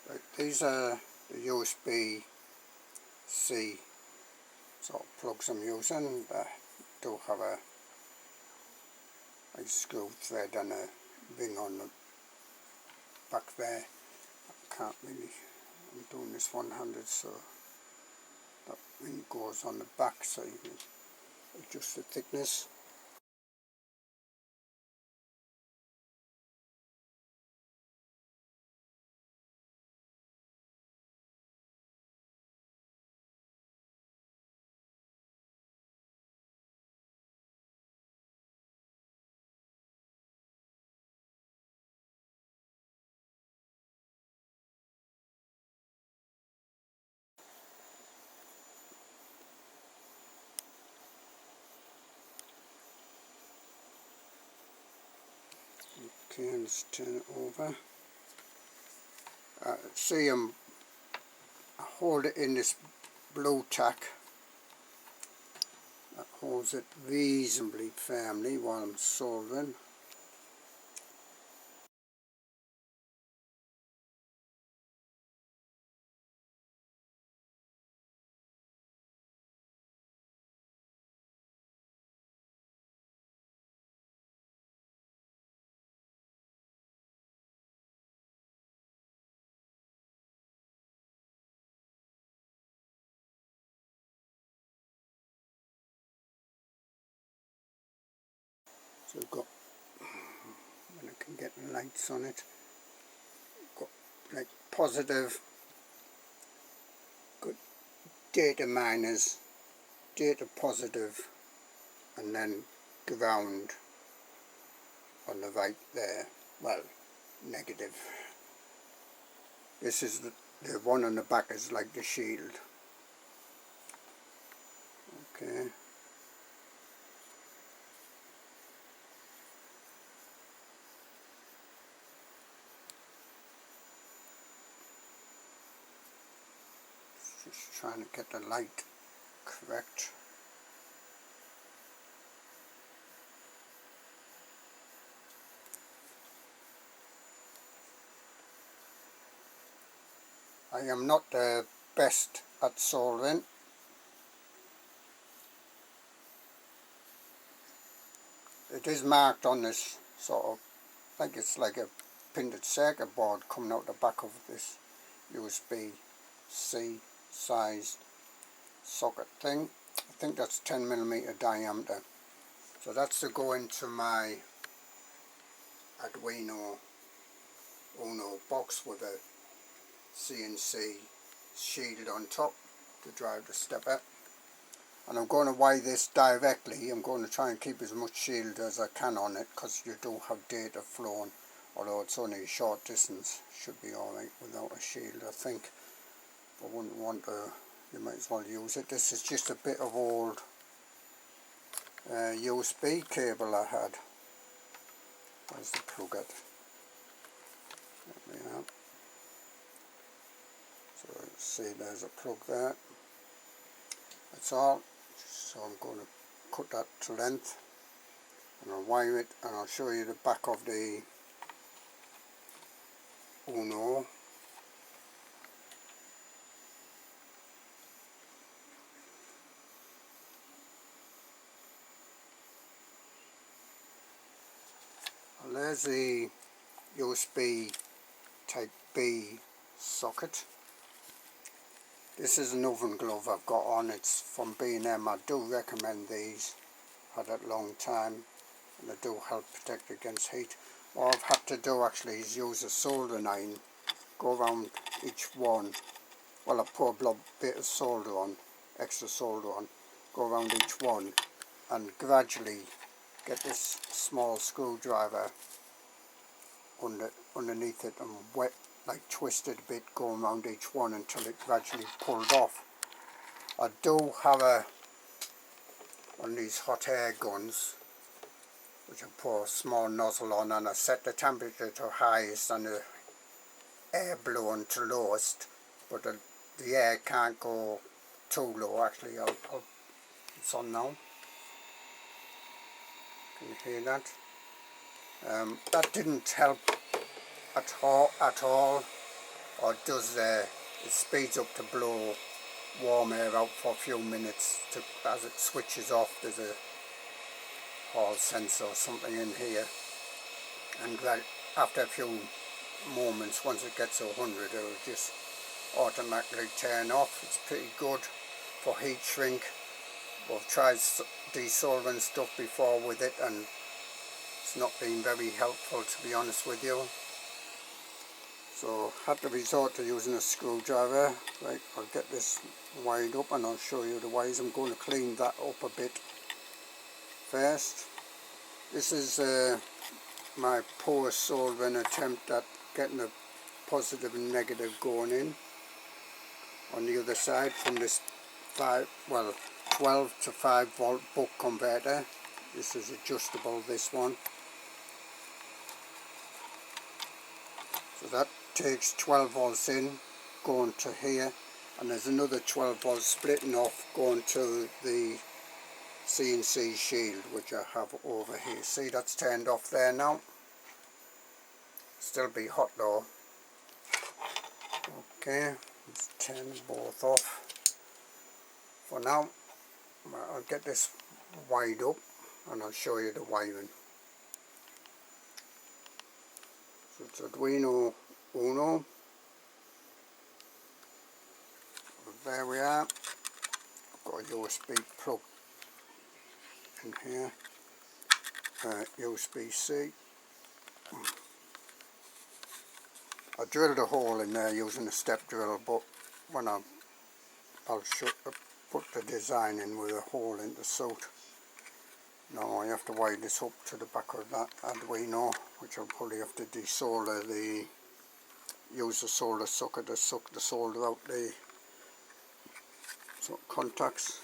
Right, these are the USB-C sort of plugs I'm using. They do have a screw thread and a ring on the back there. I can't really, I'm doing this one-handed, so that ring goes on the back so you can adjust the thickness. Okay, let's turn it over. See, I hold it in this blue tack that holds it reasonably firmly while I'm soldering. So I've got, when I can get lights on it, got like positive, good data minus, data positive, and then ground on the right there. Well, negative. This is the one on the back is like the shield. Okay. Just trying to get the light correct. I am not the best at soldering. It is marked on this sort of, like it's like a printed circuit board coming out the back of this USB-C sized socket thing. I think that's 10mm diameter. So that's to go into my Arduino Uno box with a CNC shield on top to drive the stepper. And I'm going to wire this directly. I'm going to try and keep as much shield as I can on it because you do have data flowing, although it's only a short distance. Should be alright without a shield, I think. I wouldn't want to, you might as well use it. This is just a bit of old USB cable I had. Where's the plug at? There we are. So see, there's a plug there. That's all. So I'm going to cut that to length and I'll wire it, and I'll show you the back of the Uno. And there's the USB type B socket. This is an oven glove I've got on. It's from B&M. I do recommend these. Had it a long time and they do help protect against heat. What I've had to do actually is use a soldering iron, go around each one. Well, I put a bit of solder on, extra solder on, go around each one and gradually get this small screwdriver underneath it and wet, like twisted a bit, going around each one until it gradually pulled off. I do have one of these hot air guns which I pour a small nozzle on, and I set the temperature to highest and the air blowing to lowest, but the air can't go too low. Actually, it's on now. Can you hear that? That didn't help at all. or it does it speeds up to blow warm air out for a few minutes as it switches off. There's a hall sensor or something in here, and after a few moments, once it gets to 100, it will just automatically turn off. It's pretty good for heat shrink. We've tried desoldering stuff before with it, and it's not been very helpful, to be honest with you. So had to resort to using a screwdriver. Right, I'll get this wired up and I'll show you the wires. I'm going to clean that up a bit first. This is my poor soldering attempt at getting a positive and negative going in on the other side from this 12 to 5 volt buck converter. This is adjustable, this one. So that takes 12 volts in, going to here, and there's another 12 volts splitting off going to the CNC shield, which I have over here. See, that's turned off there now. Still be hot though. Okay, let's turn both off. For now, I'll get this wired up and I'll show you the wiring. So it's Arduino Uno. There we are. I've got a USB plug in here. USB-C. I drilled a hole in there using a step drill, but when I'll put the design in with a hole in the suit. Now I have to wire this up to the back of that Arduino, which I'll probably have to desolder use the solder sucker to suck the solder out the contacts,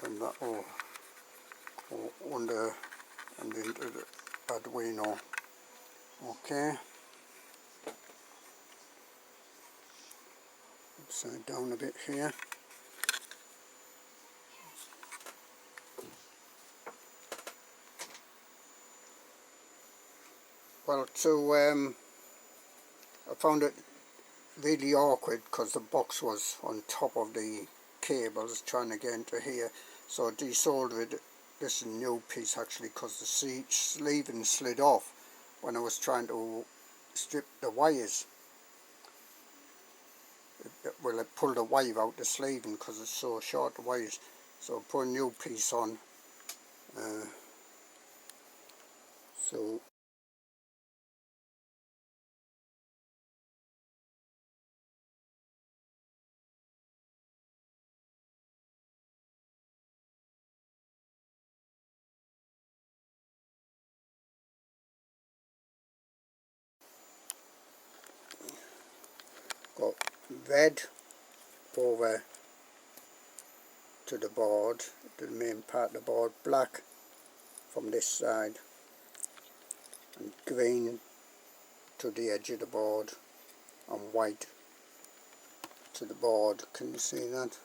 and that will go under and into the Arduino. Okay, upside down a bit here. Well, I found it really awkward because the box was on top of the cables trying to get into here, so I desoldered this new piece actually, because the sleeving slid off when I was trying to strip the wires. Well, it pulled the wire out the sleeving because it's so short, the wires, so I put a new piece on. So got red over to the board, the main part of the board, black from this side, and green to the edge of the board, and white to the board. Can you see that?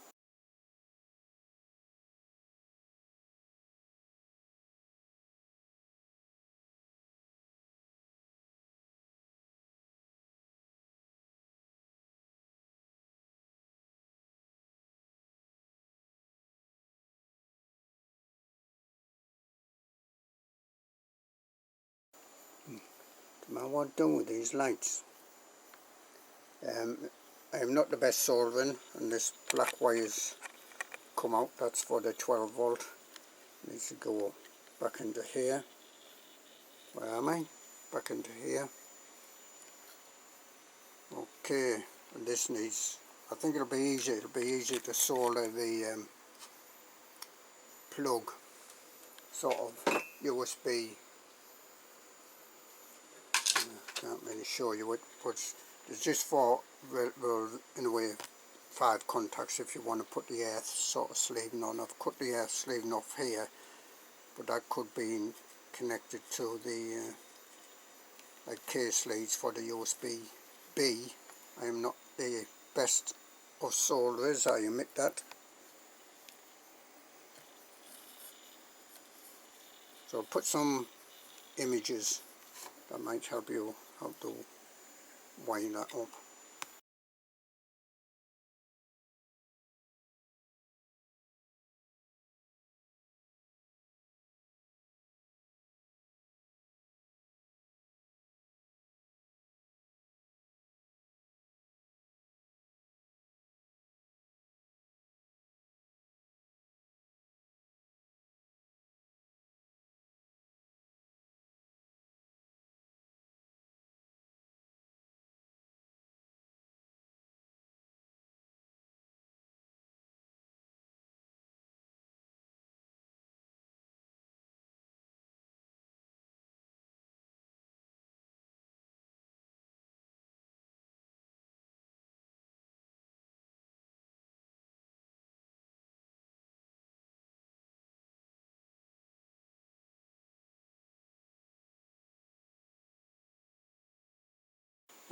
Now what I'm doing with these lights, I'm not the best soldering, and this black wire's come out. That's for the 12 volt. Needs to go back into here. Where am I? Back into here. Okay, and this needs, I think it'll be easier to solder the plug, sort of USB. Can't really show you it, but it's just for, well, in a way, 5 contacts if you want to put the earth sort of sleeving on. I've cut the earth sleeving off here, but that could be connected to the like case leads for the USB-B. I am not the best of solderers, I admit that. So I'll put some images that might help you how to wire that up.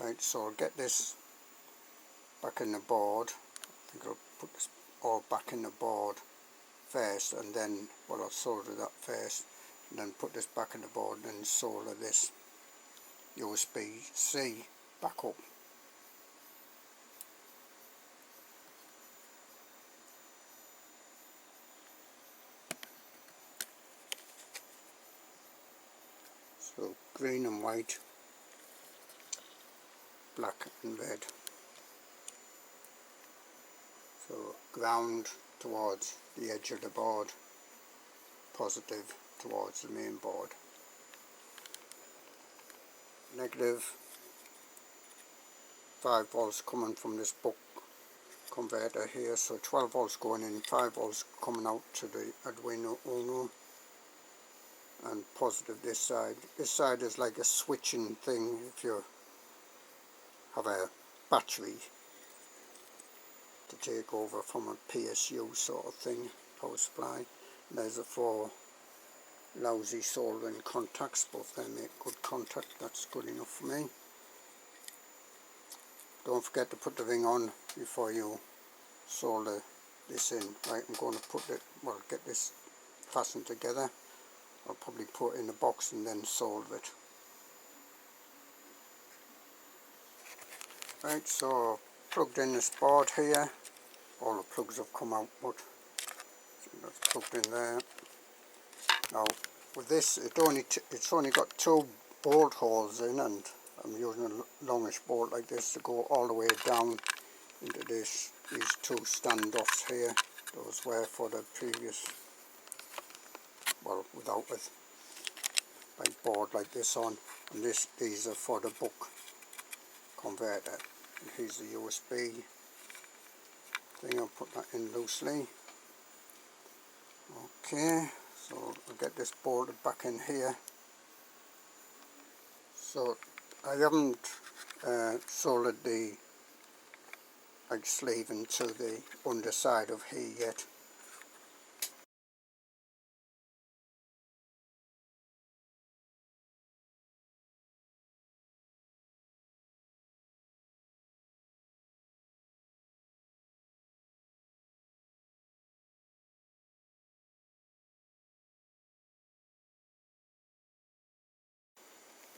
Right, so I'll get this back in the board. I think I'll put this all back in the board first, and then, well, I'll solder that first, and then put this back in the board, and then solder this USB-C back up. So green and white, black and red. So ground towards the edge of the board, positive towards the main board. Negative 5 volts coming from this buck converter here, so 12 volts going in, 5 volts coming out to the Arduino Uno, and positive this side. This side is like a switching thing if you have a battery to take over from a PSU sort of thing, power supply. And there's the 4 lousy soldering contacts, but if they make good contact, that's good enough for me. Don't forget to put the ring on before you solder this in. Right, I'm going to put it, well, get this fastened together. I'll probably put it in a box and then solder it. Right, so plugged in this board here. All the plugs have come out, but that's plugged in there. Now with this, it's only got 2 bolt holes in, and I'm using a longish bolt like this to go all the way down into these 2 standoffs here. Those were for the previous, well, without a like board like this on, and these are for the buck converter. And here's the USB thing. I'll put that in loosely. Okay, so I'll get this bolted back in here. So I haven't soldered the sleeve into the underside of here yet.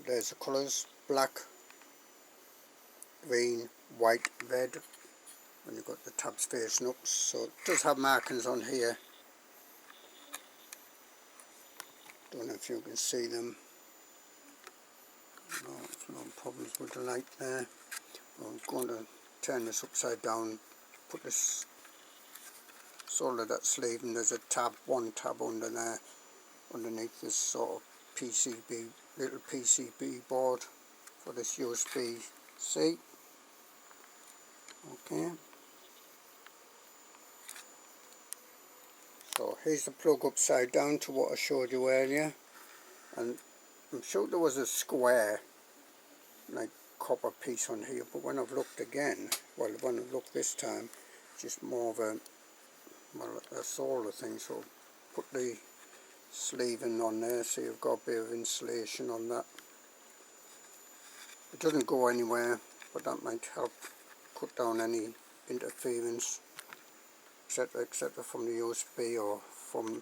There's the colours: black, green, white, red, and you've got the tabs facing up. So it does have markings on here. Don't know if you can see them. No, no problems with the light there. I'm going to turn this upside down, put this, solder that sleeve, and there's a tab, 1 tab under there, underneath this sort of PCB, little PCB board for this USB-C. Okay. So here's the plug upside down to what I showed you earlier, and I'm sure there was a square like copper piece on here, but when I've looked again, well, when I've looked this time, just more of a, well, a solder thing. So put the sleeving on there so you've got a bit of insulation on that. It doesn't go anywhere, but that might help cut down any interference, etc., from the USB or from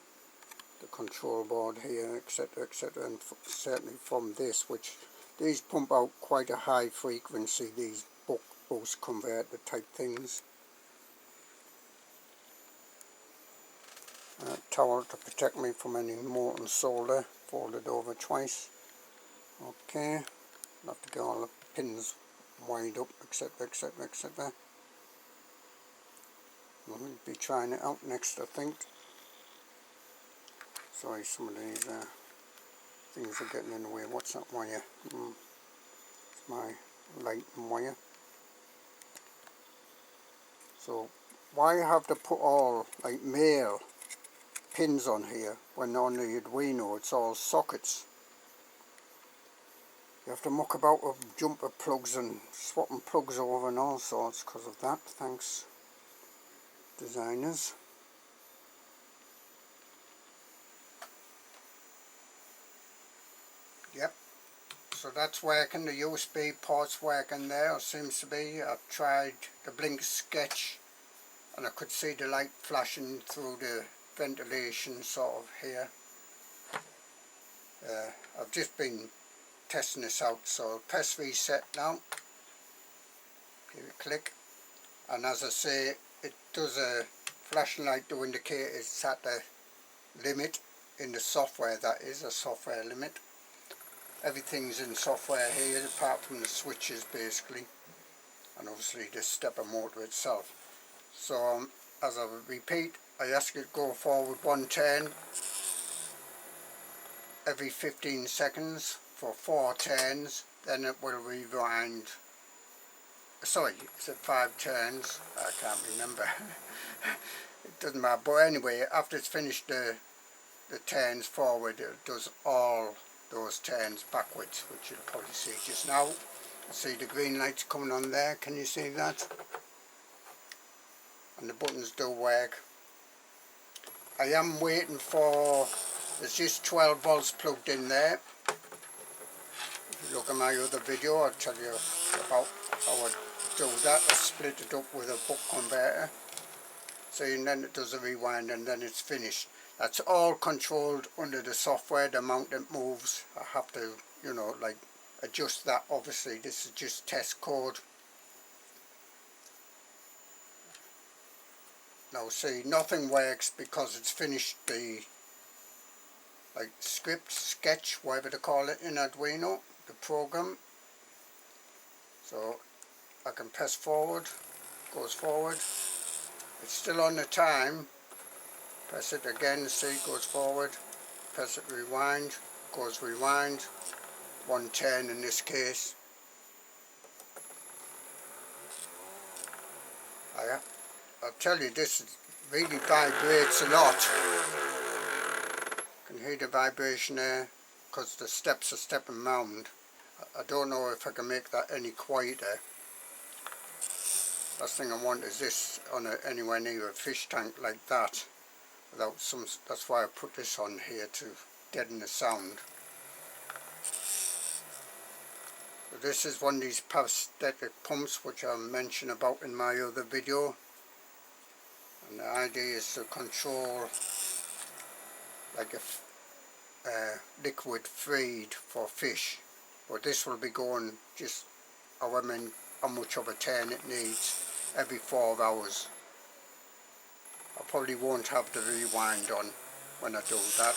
the control board here, etc., and certainly from this, which these pump out quite a high frequency, these buck boost converter type things. Towel to protect me from any molten solder, folded over twice. Okay, I'll have to get all the pins wired up, etc, etc, etc. We'll be trying it out next, I think. Sorry, some of these things are getting in the way. What's that wire? It's my light and wire. So why have to put all like male pins on here when on the Arduino it's all sockets? You have to muck about with jumper plugs and swapping plugs over and all sorts because of that. Thanks, designers. Yep, so that's working. The USB port's working there, it seems to be. I've tried the blink sketch and I could see the light flashing through the ventilation sort of here. I've just been testing this out, so I'll press reset now, give it a click, and as I say, it does a flashing light to indicate it's at the limit in the software. That is a software limit. Everything's in software here apart from the switches basically, and obviously the stepper motor itself. So as I repeat, I ask it to go forward 110 every 15 seconds for 4 turns, then it will rewind. Sorry, is it 5 turns? I can't remember. It doesn't matter, but anyway, after it's finished the turns forward, it does all those turns backwards, which you'll probably see just now. See the green lights coming on there, can you see that? And the buttons do work. I am waiting for, there's just 12 volts plugged in there. If you look at my other video, I'll tell you about how I do that. I split it up with a buck converter. See, and then it does a rewind and then it's finished. That's all controlled under the software, the amount it moves. I have to, you know, like adjust that. Obviously this is just test code. Now see, nothing works because it's finished the like script, sketch, whatever they call it in Arduino, the program. So I can press forward, goes forward. It's still on the time. Press it again, see, it goes forward. Press it, rewind, goes rewind. 110 in this case. I'll tell you, this really vibrates a lot. You can hear the vibration there because the steps are stepping round. I don't know if I can make that any quieter. Last thing I want is this on anywhere near a fish tank like that. Without some, that's why I put this on here to deaden the sound. So this is one of these parasitic pumps which I mentioned about in my other video. And the idea is to control like a liquid feed for fish. But this will be going just how much of a turn it needs every 4 hours. I probably won't have the rewind on when I do that.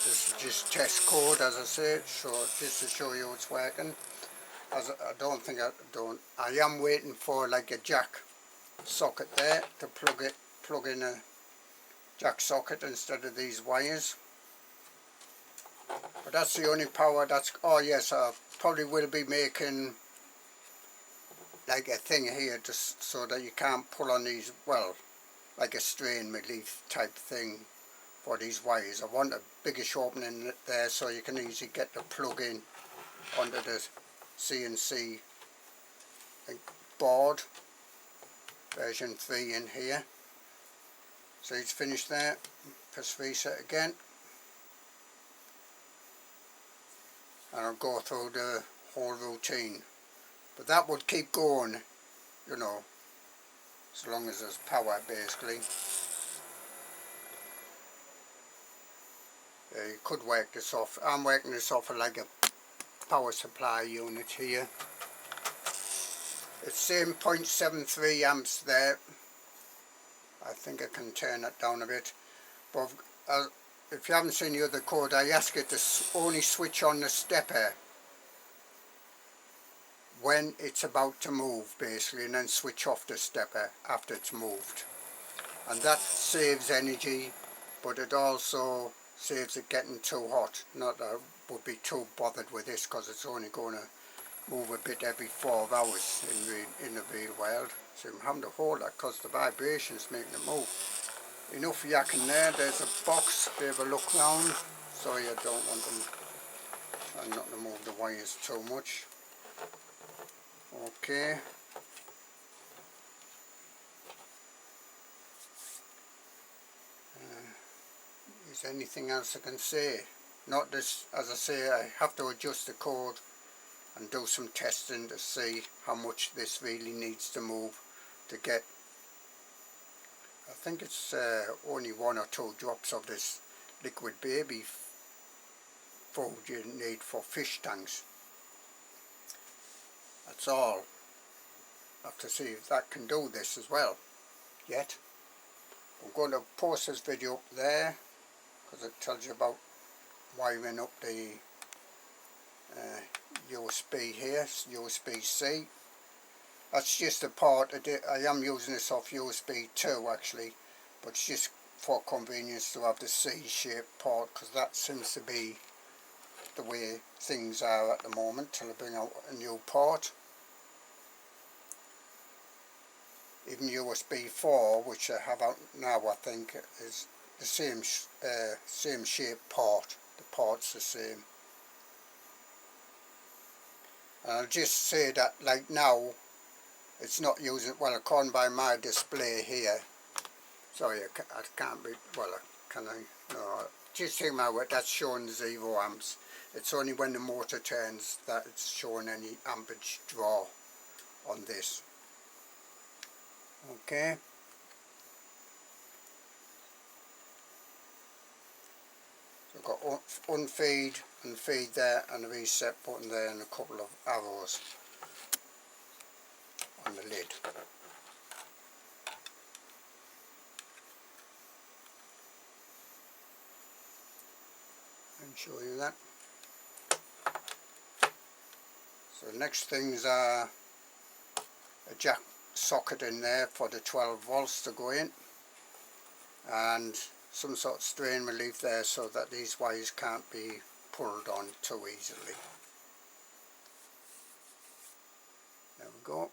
This is just test code, as I said, so just to show you it's working. As I am waiting for like a jack socket there to plug in a jack socket instead of these wires. But that's the only power that's, oh yes, I probably will be making like a thing here just so that you can't pull on these, well, like a strain relief type thing for these wires. I want a biggish opening there so you can easily get the plug in onto the CNC board, version 3 in here. So it's finished there. Press reset again. And I'll go through the whole routine. But that would keep going, you know, as long as there's power basically. You could work this off. I'm working this off of like a power supply unit here. It's same 0.73 amps there. I think I can turn it down a bit, but if you haven't seen the other code, I ask it to only switch on the stepper when it's about to move, basically, and then switch off the stepper after it's moved. And that saves energy, but it also saves it getting too hot. Not that I would be too bothered with this, because it's only going to move a bit every 4 hours in the real world. So I'm having to hold that because the vibration's making it move. Enough yakking there. There's a box, bit of a look round. Sorry, I don't want them, try not to move the wires too much. Okay. Is there anything else I can say? Not this, as I say, I have to adjust the code and do some testing to see how much this really needs to move to get, I think it's only 1 or 2 drops of this liquid baby food you need for fish tanks. That's all. I have to see if that can do this as well yet. I'm going to post this video up there because it tells you about wiring up the USB here, USB-C. That's just a part. I am using this off USB 2 actually, but it's just for convenience to have the C-shaped part, because that seems to be the way things are at the moment till I bring out a new part. Even USB 4, which I have out now, I think is the same shaped part. The part's the same. And I'll just say that, like now, it's not using, well, according by my display here, sorry, I can't be, well, can I? No, just take my word, that's showing 0 amps. It's only when the motor turns that it's showing any ampage draw on this. Okay. So I've got unfeed and feed there, and a reset button there, and a couple of arrows on the lid. And show you that. So the next things are a jack socket in there for the 12 volts to go in, and some sort of strain relief there so that these wires can't be pulled on too easily. There we go.